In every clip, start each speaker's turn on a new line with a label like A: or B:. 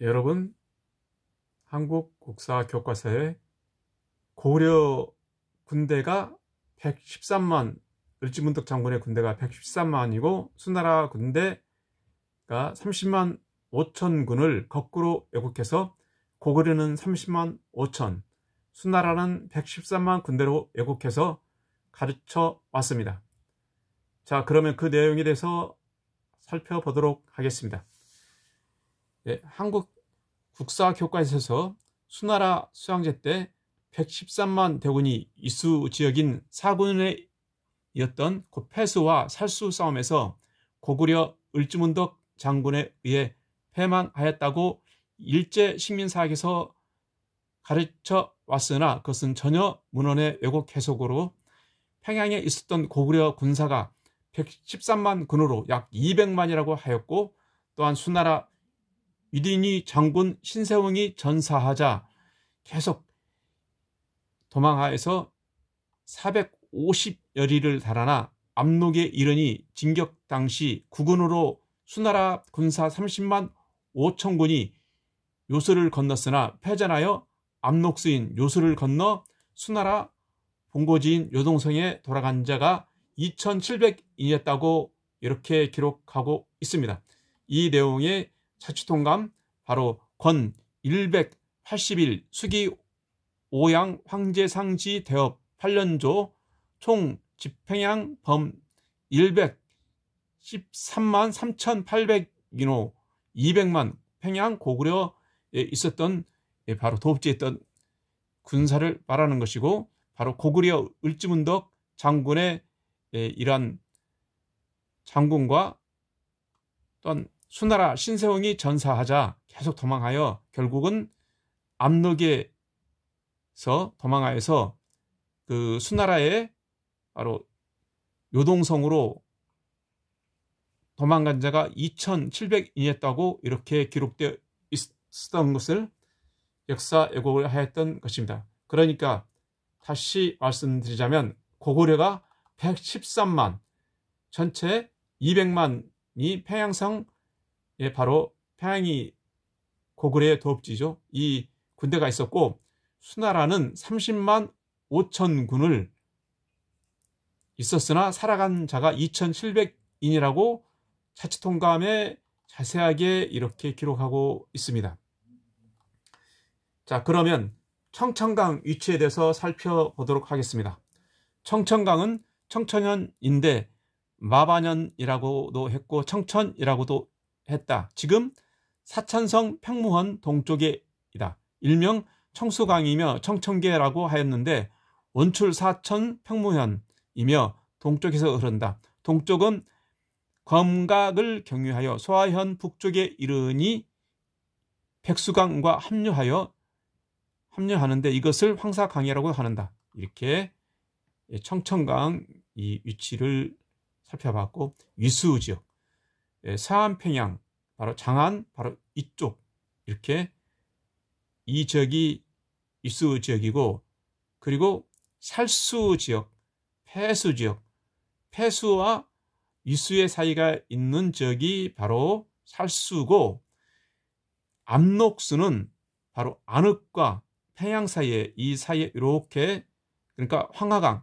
A: 여러분, 한국 국사 교과서에 고구려 군대가 113만, 을지문덕 장군의 군대가 113만이고 수나라 군대가 30만 5천 군을 거꾸로 왜곡해서 고구려는 30만 5천, 수나라는 113만 군대로 왜곡해서 가르쳐 왔습니다. 자, 그러면 그 내용에 대해서 살펴보도록 하겠습니다. 예, 한국 국사 교과서에서 수나라 수양제 때 113만 대군이 이수 지역인 사군에 이었던 그 패수와 살수 싸움에서 고구려 을지문덕 장군에 의해 패망하였다고 일제 식민사학에서 가르쳐 왔으나 그것은 전혀 문헌의 왜곡 해석으로 평양에 있었던 고구려 군사가 113만 군으로 약 200만이라고 하였고, 또한 수나라 위린이 장군 신세웅이 전사하자 계속 도망하여서 450여리를 달아나 압록에 이르니 진격 당시 국군으로 수나라 군사 30만 5천 군이 요수를 건넜으나 패전하여 압록수인 요수를 건너 수나라 본고지인 요동성에 돌아간 자가 2700이었다고 이렇게 기록하고 있습니다. 이 내용의 자취통감 바로 권 181 수기 오양 황제상지 대업 8년조 총 집평양 범 113만 3800인호 200만 평양 고구려에 있었던 바로 도읍지에 있던 군사를 말하는 것이고, 바로 고구려 을지문덕 장군의 이러한 장군과 또한 수나라 신세웅이 전사하자 계속 도망하여 결국은 압록에서 도망하여서 그 수나라의 바로 요동성으로 도망간 자가 2700이었다고 이렇게 기록되어 있었던 것을 역사 왜곡을 하였던 것입니다. 그러니까 다시 말씀드리자면 고구려가 113만, 전체 200만이 평양성에 바로 평양이 고구려의 도읍지죠. 이 군대가 있었고, 수나라는 30만 5천 군을 있었으나 살아간 자가 2700인이라고 자치통감에 자세하게 이렇게 기록하고 있습니다. 자, 그러면 청천강 위치에 대해서 살펴보도록 하겠습니다. 청천강은 청천현인데 마반현이라고도 했고 청천이라고도 했다. 지금 사천성 평무헌 동쪽에 있다. 일명 청수강이며 청천계라고 하였는데 원출 사천 평무현이며 동쪽에서 흐른다. 동쪽은 검각을 경유하여 소화현 북쪽에 이르니 백수강과 합류하는데 이것을 황사강이라고 하는다. 이렇게 청천강 이 위치를 살펴봤고, 위수지역, 서안평양, 바로 장안, 바로 이쪽, 이렇게 이 지역이 위수지역이고, 그리고 살수지역, 폐수지역, 폐수와 위수의 사이가 있는 지역이 바로 살수고, 압록수는 바로 안흙과 평양 사이에, 이 사이에 이렇게, 그러니까 황하강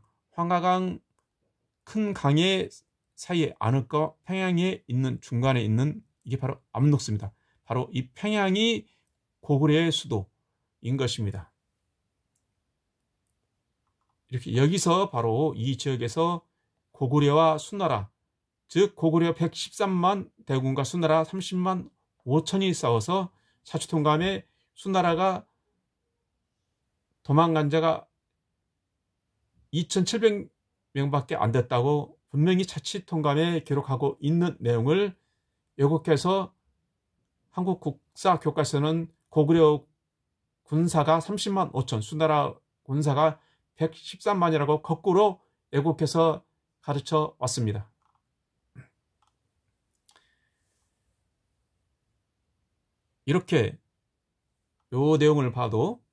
A: 큰 강의 사이에 안흙과 평양에 있는 중간에 있는 이게 바로 압록수입니다. 바로 이 평양이 고구려의 수도인 것입니다. 이렇게 여기서 바로 이 지역에서 고구려와 수나라, 즉 고구려 113만 대군과 수나라 30만 5천이 싸워서 사주통감에 수나라가 도망간 자가 2700명밖에 안 됐다고 분명히 자치통감에 기록하고 있는 내용을 왜곡해서 한국 국사 교과서는 고구려 군사가 30만 5천, 수나라 군사가 113만이라고 거꾸로 왜곡해서 가르쳐 왔습니다. 이렇게 요 내용을 봐도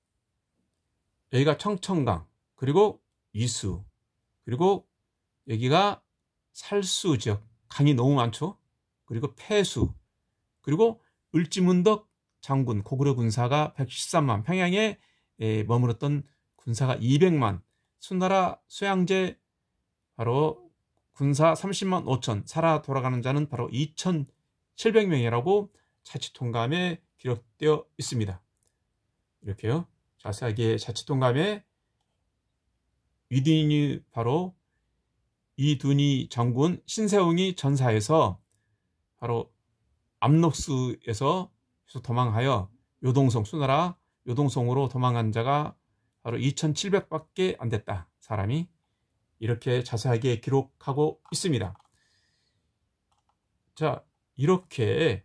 A: 여기가 청천강, 그리고 위수, 그리고 여기가 살수 지역, 강이 너무 많죠. 그리고 폐수, 그리고 을지문덕 장군 고구려 군사가 113만, 평양에 머물렀던 군사가 200만, 수나라 수양제 바로 군사 30만 5천, 살아 돌아가는 자는 바로 2,700명이라고 자치통감에 기록되어 있습니다. 이렇게요. 자세하게 자치통감에 위딘이 바로 이둔희 장군, 신세웅이 전사해서 바로 압록수에서 도망하여 요동성, 수나라 요동성으로 도망한 자가 바로 2,700밖에 안 됐다. 사람이 이렇게 자세하게 기록하고 있습니다. 자, 이렇게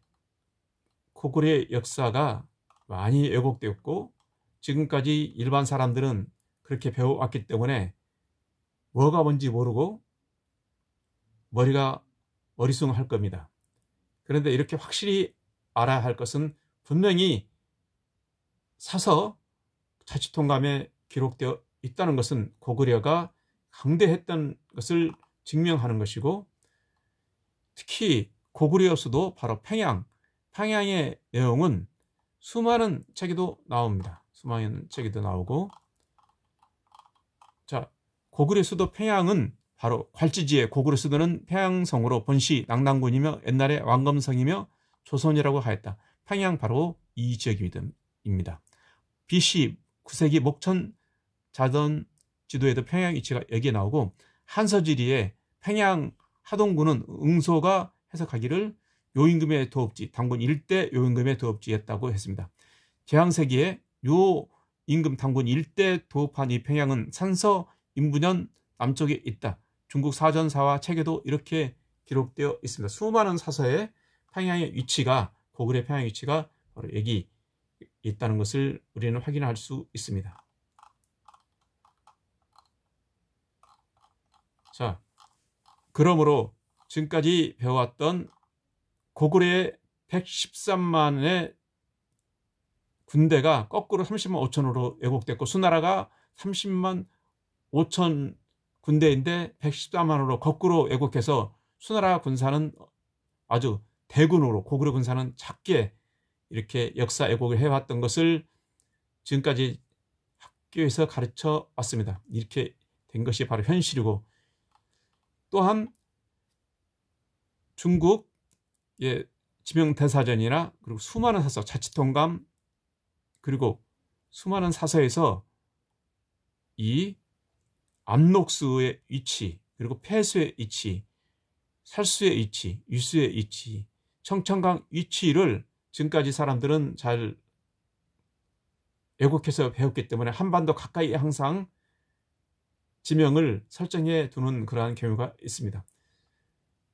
A: 고구려의 역사가 많이 왜곡되었고 지금까지 일반 사람들은 그렇게 배워왔기 때문에 뭐가 뭔지 모르고 머리숭할 겁니다. 그런데 이렇게 확실히 알아야 할 것은 분명히 사서 자치통감에 기록되어 있다는 것은 고구려가 강대했던 것을 증명하는 것이고, 특히 고구려 수도 바로 평양의 내용은 수많은 책에도 나옵니다. 수많은 책에도 나오고, 자, 고구려 수도 평양은 바로 괄지지에 고구려 수도는 평양성으로 본시 낙랑군이며 옛날에 왕검성이며 조선이라고 하였다. 평양 바로 이 지역입니다. BC 9세기 목천 자던 지도에도 평양 위치가 여기에 나오고, 한서지리에 평양 하동군은 응소가 해석하기를 요임금의 도읍지, 당군 일대 요임금의 도읍지였다고 했습니다. 제왕세기에 요 임금 당군 일대 도읍한 이 평양은 산서 인부년 남쪽에 있다. 중국 사전사와 책에도 이렇게 기록되어 있습니다. 수많은 사서에 평양의 위치가, 고구려 평양 위치가 바로 여기 있다는 것을 우리는 확인할 수 있습니다. 자, 그러므로 지금까지 배워왔던 고구려의 113만의 군대가 거꾸로 30만 5천으로 왜곡됐고, 수나라가 30만 5천 군대인데 114만으로 거꾸로 왜곡해서 수나라 군사는 아주 대군으로, 고구려 군사는 작게 이렇게 역사 왜곡을 해왔던 것을 지금까지 학교에서 가르쳐 왔습니다. 이렇게 된 것이 바로 현실이고, 또한 중국의 지명대사전이나 그리고 수많은 사서, 자치통감 그리고 수많은 사서에서 이 압록수의 위치, 그리고 폐수의 위치, 살수의 위치, 유수의 위치, 청천강 위치를 지금까지 사람들은 잘 왜곡해서 배웠기 때문에 한반도 가까이 항상 지명을 설정해 두는 그러한 경우가 있습니다.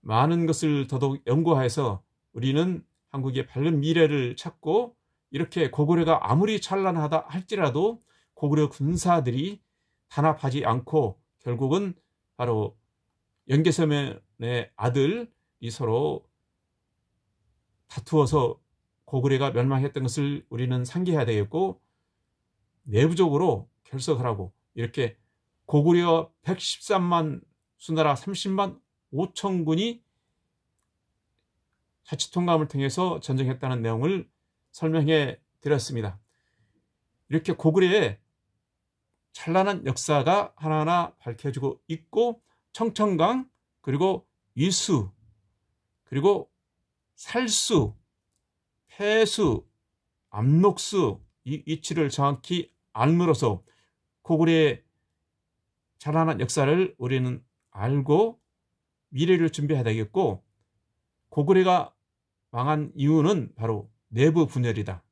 A: 많은 것을 더더욱 연구해서 우리는 한국의 밝은 미래를 찾고, 이렇게 고구려가 아무리 찬란하다 할지라도 고구려 군사들이 단합하지 않고 결국은 바로 연개서면의 아들이 서로 다투어서 고구려가 멸망했던 것을 우리는 상기해야 되겠고, 내부적으로 결석을 하고, 이렇게 고구려 113만, 수나라 30만 5천군이 자치통감을 통해서 전쟁했다는 내용을 설명해 드렸습니다. 이렇게 고구려의 찬란한 역사가 하나하나 밝혀지고 있고, 청천강, 그리고 위수, 그리고 살수, 폐수, 압록수, 이 위치를 정확히 알므로써 고구려의 찬란한 역사를 우리는 알고 미래를 준비해야 되겠고, 고구려가 망한 이유는 바로 내부 분열이다.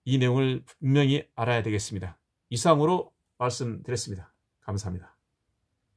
A: 이 내용을 분명히 알아야 되겠습니다. 이상으로 말씀드렸습니다. 감사합니다.